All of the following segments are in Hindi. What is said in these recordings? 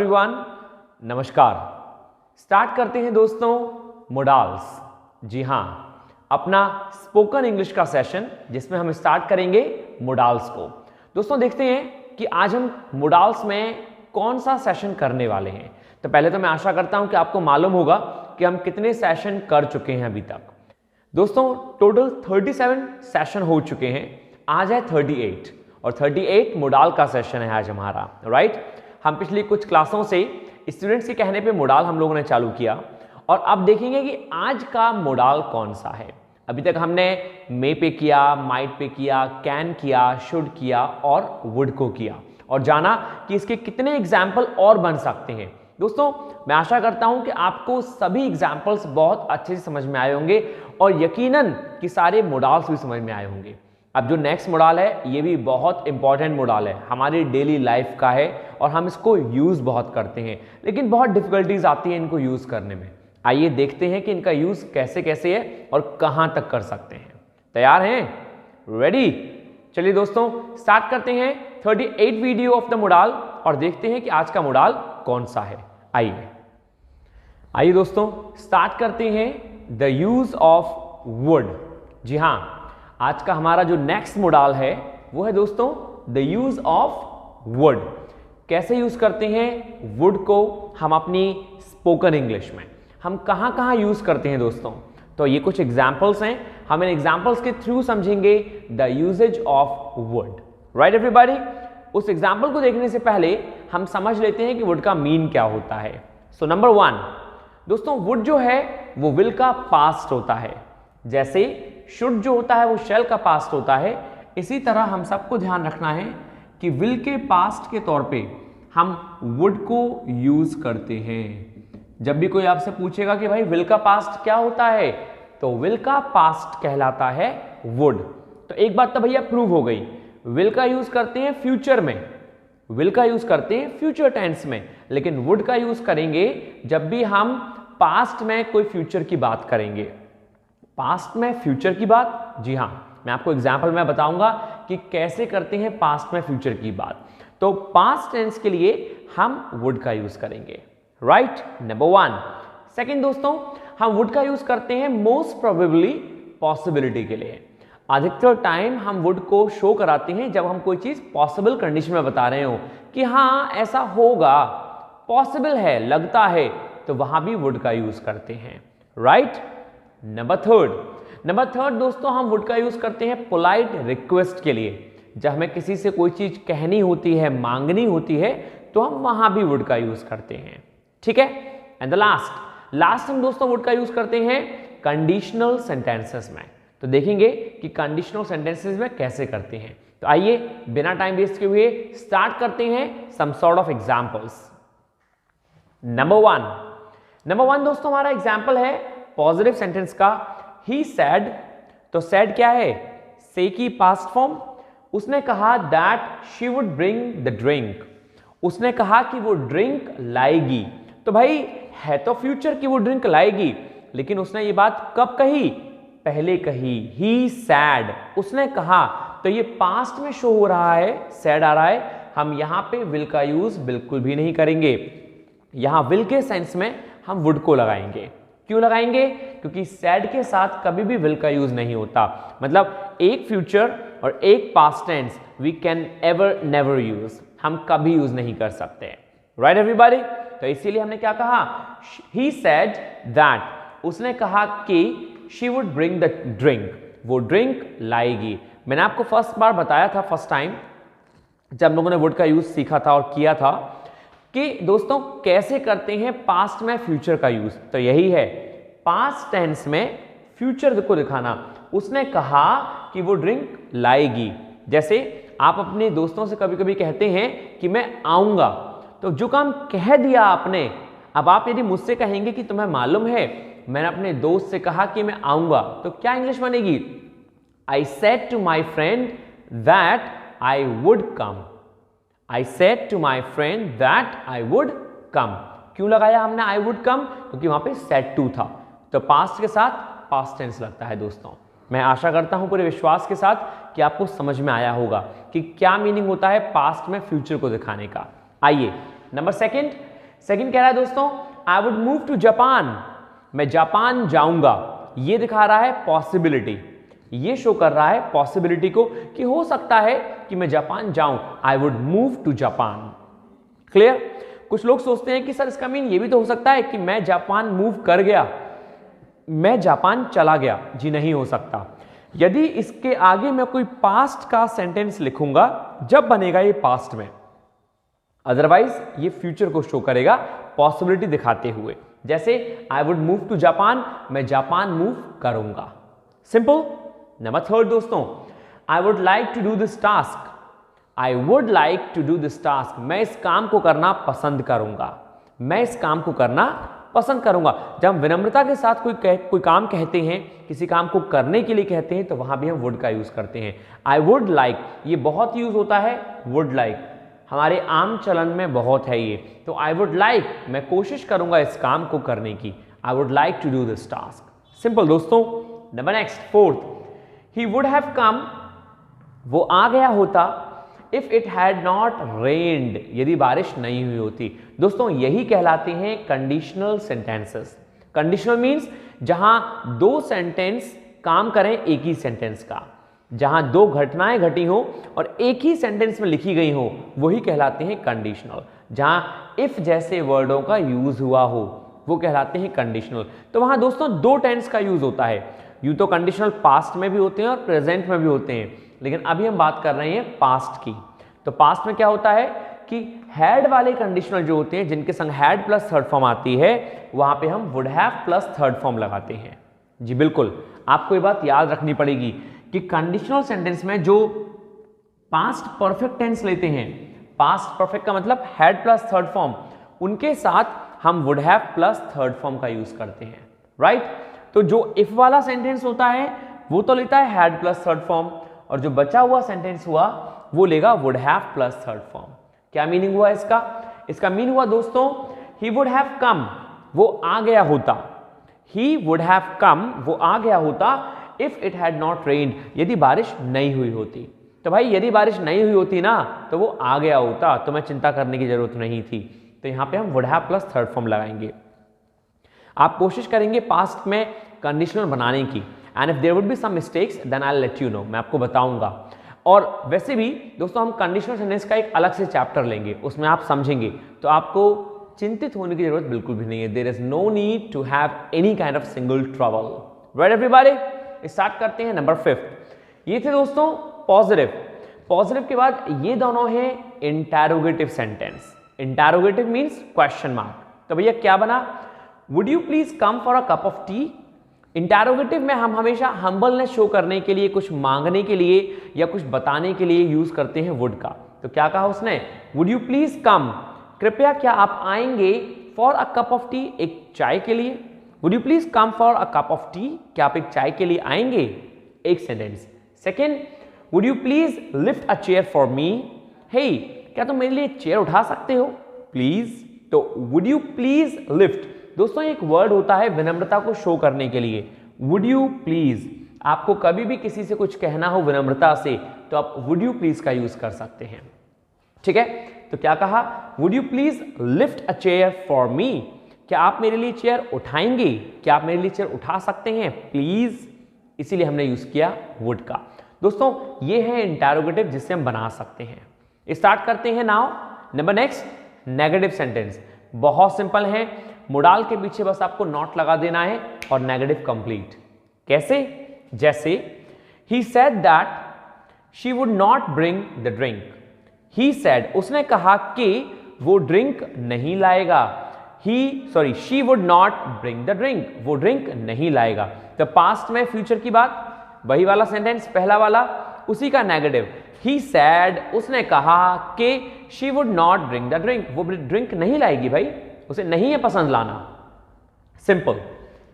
एवरीवन, नमस्कार। स्टार्ट करते हैं दोस्तों मोडाल्स। जी हाँ, अपना स्पोकन इंग्लिश का सेशन जिसमें हम स्टार्ट करेंगे मोडाल्स को। दोस्तों देखते हैं कि आज हम मोडाल्स में कौन सा सेशन करने वाले हैं। तो पहले तो मैं आशा करता हूं कि आपको मालूम होगा कि हम कितने सेशन कर चुके हैं अभी तक। दोस्तों टोटल 37 सेशन हो चुके हैं, आज है 38 और 38 मोडाल का सेशन है आज हमारा, राइट। हम पिछली कुछ क्लासों से स्टूडेंट्स के कहने पे मोडाल हम लोगों ने चालू किया और अब देखेंगे कि आज का मोडाल कौन सा है। अभी तक हमने मे पे किया, माइट पे किया, कैन किया, शुड किया और वुड को किया और जाना कि इसके कितने एग्जाम्पल और बन सकते हैं। दोस्तों मैं आशा करता हूं कि आपको सभी एग्जाम्पल्स बहुत अच्छे से समझ में आए होंगे और यकीनन कि सारे मोडाल्स भी समझ में आए होंगे। अब जो नेक्स्ट मोडाल है ये भी बहुत इंपॉर्टेंट मोडाल है, हमारी डेली लाइफ का है और हम इसको यूज़ बहुत करते हैं, लेकिन बहुत डिफिकल्टीज आती है इनको यूज़ करने में। आइए देखते हैं कि इनका यूज़ कैसे कैसे है और कहाँ तक कर सकते हैं। तैयार हैं? रेडी? चलिए दोस्तों स्टार्ट करते हैं 38 वीडियो ऑफ द मोडाल और देखते हैं कि आज का मोडाल कौन सा है। आइए दोस्तों स्टार्ट करते हैं द यूज ऑफ वुड। जी हाँ, आज का हमारा जो नेक्स्ट मोडाल है वो है दोस्तों द यूज ऑफ वुड। कैसे यूज करते हैं वुड को हम अपनी स्पोकन इंग्लिश में, हम कहां कहां यूज करते हैं दोस्तों। तो ये कुछ एग्जांपल्स हैं, हम इन एग्जांपल्स के थ्रू समझेंगे the usages of would, right everybody. उस एग्जांपल को देखने से पहले हम समझ लेते हैं कि वुड का मीन क्या होता है। सो नंबर 1 दोस्तों, वुड जो है वो विल का पास्ट होता है। जैसे शुड जो होता है वो शैल का पास्ट होता है, इसी तरह हम सबको ध्यान रखना है कि विल के पास्ट के तौर पे हम वुड को यूज करते हैं। जब भी कोई आपसे पूछेगा कि भाई विल का पास्ट क्या होता है, तो विल का पास्ट कहलाता है वुड। तो एक बात तो भैया प्रूव हो गई, विल का यूज करते हैं फ्यूचर में, विल का यूज करते हैं फ्यूचर टेंस में, लेकिन वुड का यूज करेंगे जब भी हम पास्ट में कोई फ्यूचर की बात करेंगे। पास्ट में फ्यूचर की बात, जी हाँ, मैं आपको एग्जाम्पल में बताऊंगा कि कैसे करते हैं पास्ट में फ्यूचर की बात। तो पास्ट टेंस के लिए हम वुड का यूज करेंगे, राइट, नंबर 1। सेकंड दोस्तों, हम वुड का यूज करते हैं मोस्ट प्रोबेबली पॉसिबिलिटी के लिए। अधिकतर टाइम हम वुड को शो कराते हैं जब हम कोई चीज पॉसिबल कंडीशन में बता रहे हो कि हाँ ऐसा होगा, पॉसिबल है, लगता है, तो वहां भी वुड का यूज करते हैं, राइट। नंबर थर्ड दोस्तों, हम वुड का यूज करते हैं पोलाइट रिक्वेस्ट के लिए। जब हमें किसी से कोई चीज कहनी होती है, मांगनी होती है, तो हम वहां भी वुड का यूज करते हैं, ठीक है। एंड द लास्ट हम दोस्तों वुड का यूज करते हैं कंडीशनल सेंटेंसेस में। तो देखेंगे कि कंडीशनल सेंटेंसेस में कैसे करते हैं। तो आइए बिना टाइम वेस्ट किए हुए स्टार्ट करते हैं some sort of examples. Number one दोस्तों हमारा एग्जांपल है पॉजिटिव सेंटेंस का, ही सैड। तो सैड क्या है? से की पास्ट फॉर्म। उसने कहा that she would bring the drink, उसने कहा कि वो ड्रिंक लाएगी। तो भाई है तो फ्यूचर की वो ड्रिंक लाएगी, लेकिन उसने ये बात कब कही? पहले कही। ही सैड, उसने कहा, तो ये पास्ट में शो हो रहा है, सैड आ रहा है। हम यहां पे विल का यूज बिल्कुल भी नहीं करेंगे, यहां विल के सेंस में हम वुड को लगाएंगे। क्यों लगाएंगे? क्योंकि सैड के साथ कभी भी विल का यूज नहीं होता। मतलब एक फ्यूचर और एक past tense we can ever never use, हम कभी यूज नहीं कर सकते, राइट एवरीबॉडी। तो इसीलिए हमने क्या कहा? ही सेड दैट, उसने कहा कि she would bring the drink, वो ड्रिंक लाएगी। मैंने आपको फर्स्ट बार बताया था, फर्स्ट टाइम जब लोगों ने वुड का यूज सीखा था और किया था, कि दोस्तों कैसे करते हैं पास्ट में फ्यूचर का यूज। तो यही है, पास्ट टेंस में फ्यूचर को दिखाना। उसने कहा कि वो ड्रिंक लाएगी। जैसे आप अपने दोस्तों से कभी कभी कहते हैं कि मैं आऊंगा, तो जो काम कह दिया आपने, अब आप यदि मुझसे कहेंगे कि तुम्हें मालूम है मैंने अपने दोस्त से कहा कि मैं आऊंगा, तो क्या इंग्लिश बनेगी? I said to my friend that I would come. I said to my friend that I would come. क्यों लगाया हमने आई वुड कम? क्योंकि वहां पे सेड टू था। तो पास्ट के साथ पास्ट टेंस लगता है दोस्तों। मैं आशा करता हूं पूरे विश्वास के साथ कि आपको समझ में आया होगा कि क्या मीनिंग होता है पास्ट में फ्यूचर को दिखाने का। आइए नंबर सेकंड, सेकंड कह रहा है दोस्तों I would move to Japan, मैं जापान जाऊंगा। ये दिखा रहा है पॉसिबिलिटी, ये शो कर रहा है पॉसिबिलिटी को कि हो सकता है कि मैं जापान जाऊं। I would move to Japan. Clear? कुछ लोग सोचते हैं कि सर इसका मीन ये भी तो हो सकता है कि मैं जापान मूव कर गया, मैं जापान चला गया। जी नहीं हो सकता। यदि इसके आगे मैं कोई पास्ट का सेंटेंस लिखूंगा जब बनेगा ये पास्ट में, अदरवाइज ये फ्यूचर को शो करेगा पॉसिबिलिटी दिखाते हुए। जैसे I would move to Japan, मैं जापान मूव करूंगा। सिंपल। नंबर थर्ड दोस्तों, I would like to do this task, I would like to do this task, मैं इस काम को करना पसंद करूंगा, मैं इस काम को करना पसंद करूंगा। जब हम विनम्रता के साथ कोई काम कहते हैं, किसी काम को करने के लिए कहते हैं, तो वहां भी हम वुड का यूज करते हैं। आई वुड लाइक, ये बहुत यूज होता है वुड लाइक, हमारे आम चलन में बहुत है ये। तो आई वुड लाइक, मैं कोशिश करूंगा इस काम को करने की। I would like to do this task. Simple दोस्तों। Number next, fourth, he would have come, वो आ गया होता, if it had not rained, यदि बारिश नहीं हुई होती। दोस्तों यही कहलाते हैं कंडीशनल सेंटेंसेस। कंडीशनल मीन्स जहां दो सेंटेंस काम करें एक ही सेंटेंस का, जहां दो घटनाएं घटी हो और एक ही सेंटेंस में लिखी गई हो, वही कहलाते हैं कंडीशनल। जहां इफ जैसे वर्डों का यूज हुआ हो वो कहलाते हैं कंडीशनल। तो वहां दोस्तों दो टेंस का यूज होता है। यूं तो कंडीशनल पास्ट में भी होते हैं और प्रेजेंट में भी होते हैं, लेकिन अभी हम बात कर रहे हैं पास्ट की। तो पास्ट में क्या होता है कि हैड वाले कंडीशनल जो होते हैं, जिनके संग हैड प्लस थर्ड फॉर्म आती है, वहां पे हम would have plus third form लगाते हैं। जी बिल्कुल, आपको ये बात याद रखनी पड़ेगी कि कंडीशनल सेंटेंस में जो पास्ट परफेक्ट टेंस लेते हैं, पास्ट परफेक्ट का मतलब हैड प्लस थर्ड फॉर्म, उनके साथ हम would have plus third form का यूज करते हैं। राइट? तो जो इफ वाला सेंटेंस होता है वो तो लेता है हैड प्लस थर्ड फॉर्म, और जो बचा हुआ सेंटेंस हुआ वो लेगा would have plus third form. क्या मीनिंग हुआ इसका? इसका मीन हुआ दोस्तों, ही वुड हैव कम, वो आ गया होता, ही वुड हैव कम, वो आ गया होता, if it had not rained, यदि बारिश नहीं हुई होती। तो भाई यदि बारिश नहीं हुई होती ना तो वो आ गया होता, तो मैं चिंता करने की जरूरत नहीं थी। तो यहां पे हम would have plus third form लगाएंगे। आप कोशिश करेंगे पास्ट में कंडीशनल बनाने की, and if there would be some mistakes then I will let you know, मैं आपको बताऊंगा। और वैसे भी दोस्तों हम कंडीशनल सेंटेंस का एक अलग से चैप्टर लेंगे, उसमें आप समझेंगे, तो आपको चिंतित होने की जरूरत बिल्कुल भी नहीं है। There is no need to have any kind of single trouble. Right everybody? Start करते हैं नंबर 5। ये थे दोस्तों पॉजिटिव। पॉजिटिव के बाद ये दोनों हैं interrogative sentence. Interrogative means question mark. तो भैया क्या बना? Would you please come for a cup of T. Interrogative में हम हमेशा हम्बलनेस शो करने के लिए, कुछ मांगने के लिए या कुछ बताने के लिए यूज करते हैं वुड का। तो क्या कहा उसने? वुड यू प्लीज कम, कृपया क्या आप आएंगे, for a cup of tea, एक चाय के लिए। Would you please come for a cup of tea, क्या आप एक चाय के लिए आएंगे? एक sentence. Second, would you please lift a chair for me. Hey, क्या तुम मेरे लिए चेयर उठा सकते हो प्लीज। तो वुड यू प्लीज लिफ्ट, दोस्तों एक वर्ड होता है विनम्रता को शो करने के लिए, वुड यू प्लीज। आपको कभी भी किसी से कुछ कहना हो विनम्रता से तो आप वुड यू प्लीज का यूज कर सकते हैं। ठीक है? तो क्या कहा? Would you please lift a chair for मी, क्या आप मेरे लिए चेयर उठाएंगे, क्या आप मेरे लिए चेयर उठा सकते हैं प्लीज। इसीलिए हमने यूज किया वुड का। दोस्तों ये है इंटरोगेटिव जिससे हम बना सकते हैं। स्टार्ट करते हैं now. Number next, negative sentence. बहुत सिंपल है, मोडाल के पीछे बस आपको नॉट लगा देना है और नेगेटिव कंप्लीट। कैसे? जैसे he said that she would not bring the drink. He said, उसने कहा कि वो ड्रिंक नहीं लाएगा। She would not bring the drink, वो ड्रिंक नहीं लाएगा। तो पास्ट में फ्यूचर की बात, वही वाला सेंटेंस पहला वाला, उसी का नेगेटिव। ही सेड, उसने कहा कि she would not bring the drink, वो ड्रिंक नहीं लाएगी भाई, उसे नहीं है पसंद लाना। Simple.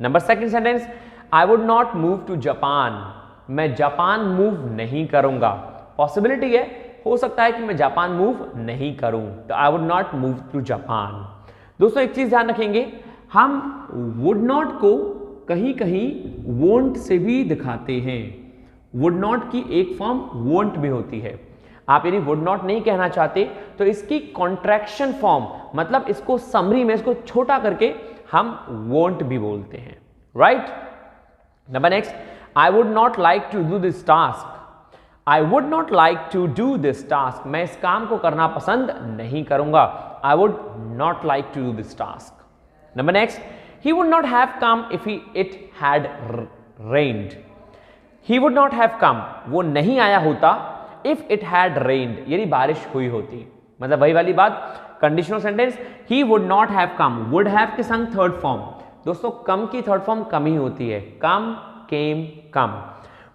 Number second sentence, I would not move to Japan, मैं जापान मूव नहीं करूंगा। पॉसिबिलिटी है, हो सकता है कि मैं जापान मूव नहीं करूं, तो I would not move to Japan. दोस्तों एक चीज ध्यान रखेंगे, हम वुड नॉट को कहीं कहीं वोंट से भी दिखाते हैं। वुड नॉट की एक फॉर्म वोंट भी होती है। आप यदि वुड नॉट नहीं कहना चाहते तो इसकी कॉन्ट्रैक्शन फॉर्म, मतलब इसको समरी में इसको छोटा करके हम वोंट भी बोलते हैं, right. Number next, I would not like to do this task. I would not like to do this task, मैं इस काम को करना पसंद नहीं करूंगा। I would not like to do this task. Number next, he would not have come if it had rained. He would not have come, वो नहीं आया होता if it had rained, यदि बारिश हुई होती। मतलब वही वाली बात, conditional sentence, he would not have come, would have के संग थर्ड फॉर्म। दोस्तों कम की थर्ड फॉर्म कम ही होती है, कम, came, come।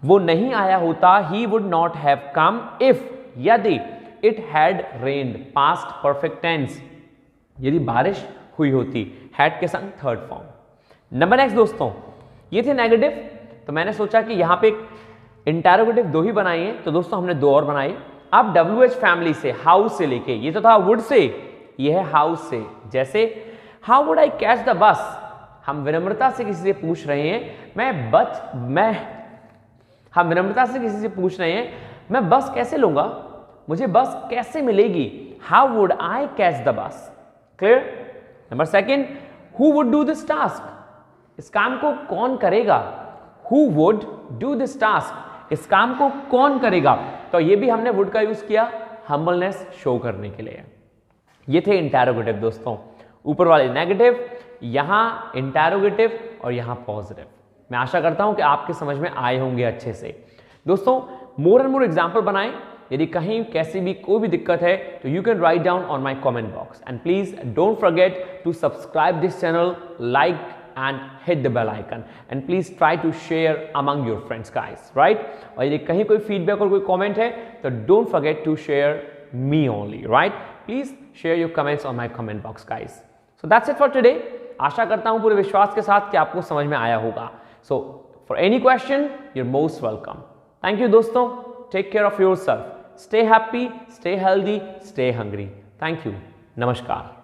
वो नहीं आया होता, he would not have come if, यदि it had rained, past perfect tense, यदि बारिश हुई होती, हैड के संग थर्ड फॉर्म। नंबर नेक्स्ट दोस्तों, ये थे नेगेटिव, तो मैंने सोचा कि यहां पे एक इंटरोगेटिव दो ही बनाई है, तो दोस्तों हमने दो और बनाई। अब WH फैमिली से, हाउस से लेके, ये तो था वुड से, ये है हाउस से। जैसे how would I catch the bus, हम विनम्रता से किसी से पूछ रहे हैं, हम विनम्रता से किसी से पूछ रहे हैं मैं बस कैसे लूंगा, मुझे बस कैसे मिलेगी, how would I catch the bus. Clear. Number second, who would do this task, इस काम को कौन करेगा, who would do this task, इस काम को कौन करेगा। तो ये भी हमने वुड का यूज किया हम्बलनेस शो करने के लिए। ये थे इंटरोगेटिव दोस्तों, ऊपर वाले नेगेटिव, यहां इंटरोगेटिव और यहां पॉजिटिव। मैं आशा करता हूं कि आपके समझ में आए होंगे अच्छे से। दोस्तों मोर एंड मोर एग्जाम्पल बनाएं, यदि कहीं कैसी भी कोई भी दिक्कत है तो you can write down on my comment box and please don't forget to subscribe this channel, like and hit the bell icon and please try to share among your friends guys, right. और यदि कहीं कोई फीडबैक और कोई कॉमेंट है तो don't forget to share me only, right. Please share your comments on my comment box guys. So that's it for today. आशा करता हूं पूरे विश्वास के साथ कि आपको समझ में आया होगा। So for any question you're most welcome. Thank you दोस्तों. Take care of yourself. Stay happy, stay healthy, stay hungry. Thank you. नमस्कार.